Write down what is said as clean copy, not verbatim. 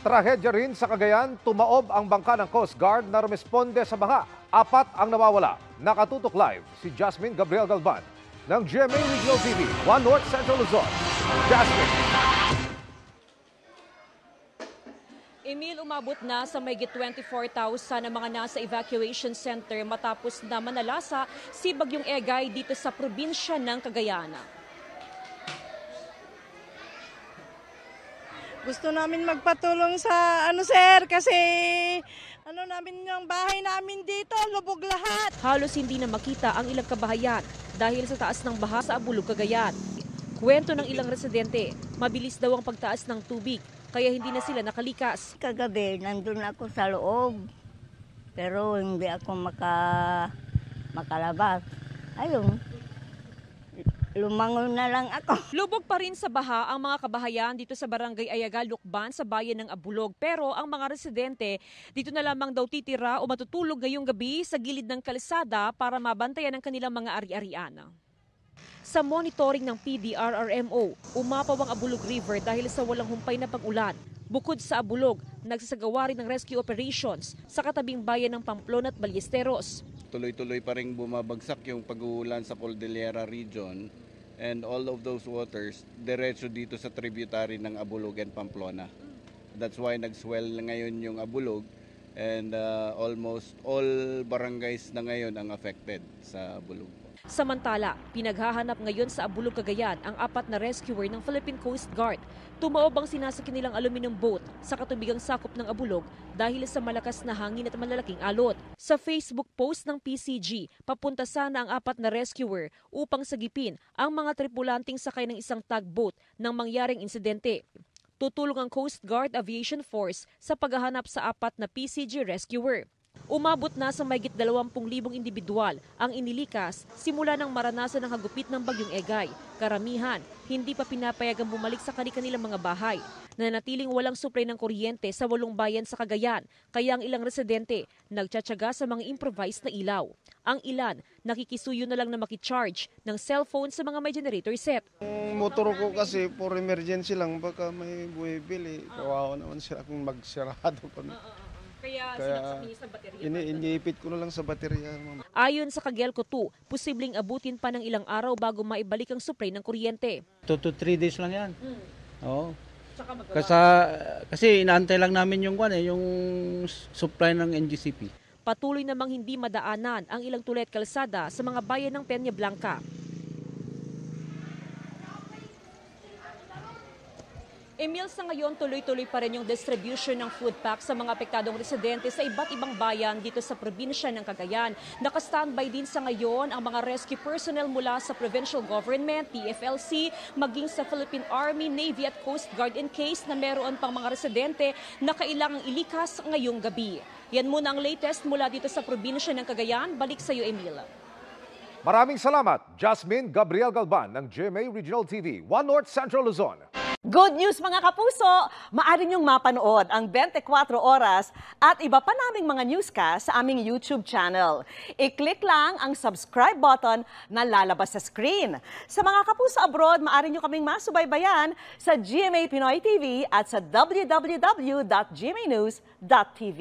Trahedya rin sa Cagayan, tumaob ang bangka ng Coast Guard na rumesponde sa baha. 4 ang nawawala. Nakatutok live si Jasmine Gabriel Galban ng GMA Regional TV, 1 North Central Luzon. Jasmine. Emil, umabot na sa mahigit 24,000 ang mga nasa evacuation center matapos na manalasa si Bagyong Egay dito sa probinsya ng Cagayan. Gusto namin magpatulong sa sir, kasi namin yung bahay namin dito, lubog lahat. Halos hindi na makita ang ilang kabahayan dahil sa taas ng baha sa Abulog, Cagayan. Kwento ng ilang residente, mabilis daw ang pagtaas ng tubig kaya hindi na sila nakalikas. Kagabi, nandun ako sa loob, pero hindi ako makalabas. Ayun. Lumangon na lang ako. Lubog pa rin sa baha ang mga kabahayan dito sa Barangay Ayaga, Lukban sa bayan ng Abulog. Pero ang mga residente dito na lamang daw titira o matutulog ngayong gabi sa gilid ng kalsada para mabantayan ang kanilang mga ari-arian. Sa monitoring ng PDRRMO, umapaw ang Abulog River dahil sa walang humpay na pag-ulan. Bukod sa Abulog, nagsasagawa rin ng rescue operations sa katabing bayan ng Pamplona at Ballesteros. Tuloy-tuloy pa rin bumabagsak yung pag-uulan sa Cordillera region, and all of those waters diretso dito sa tributary ng Abulog and Pamplona. That's why nag-swell ngayon yung Abulog, and almost all barangays na ngayon ang affected sa Abulog. Samantala, pinaghahanap ngayon sa Abulog, Cagayan ang 4 na rescuer ng Philippine Coast Guard. Tumaob ang sinasakyan nilang aluminum boat sa katubigang sakop ng Abulog dahil sa malakas na hangin at malalaking alon. Sa Facebook post ng PCG, papunta sana ang 4 na rescuer upang sagipin ang mga tripulanting sakay ng isang tugboat nang mangyaring insidente. Tutulong ang Coast Guard Aviation Force sa paghahanap sa 4 na PCG rescuer. Umabot na sa mahigit 20,000 individual ang inilikas simula nang maranasan ang hagupit ng Bagyong Egay. Karamihan, hindi pa pinapayagang bumalik sa kanilang mga bahay. Nanatiling walang supply ng kuryente sa 8 bayan sa Cagayan, kaya ang ilang residente nagtsatsaga sa mga improvised na ilaw. Ang ilan, nakikisuyo na lang na makicharge ng cellphone sa mga may generator set. Ang motor ko kasi for emergency lang, baka may buwibili. Kawawa naman sila kung magsirado kami. Kaya sinaksak sa baterya. Iniipit ko na lang sa baterya. Ayon sa Cagelco 2, posibleng abutin pa ng ilang araw bago maibalik ang supply ng kuryente. 2 to 3 days lang yan. Oo. Kasi inaantay lang namin yung supply ng NGCP. Patuloy namang hindi madaanan ang ilang tulay at kalsada sa mga bayan ng Peña Blanca. Emil, sa ngayon tuloy-tuloy pa rin yung distribution ng food pack sa mga apektadong residente sa iba't ibang bayan dito sa probinsya ng Cagayan. Naka-standby din sa ngayon ang mga rescue personnel mula sa provincial government, PFLC, maging sa Philippine Army, Navy at Coast Guard in case na meron pang mga residente na kailangang ilikas ngayong gabi. Yan muna ang latest mula dito sa probinsya ng Cagayan. Balik sa iyo, Emil. Maraming salamat, Jasmine Gabriel Galban ng GMA Regional TV, 1 North Central Luzon. Good news mga kapuso! Maaari niyong mapanood ang 24 oras at iba pa naming mga newscast sa aming YouTube channel. I-click lang ang subscribe button na lalabas sa screen. Sa mga kapuso abroad, maaari niyo kaming masubaybayan sa GMA Pinoy TV at sa www.gmanews.tv.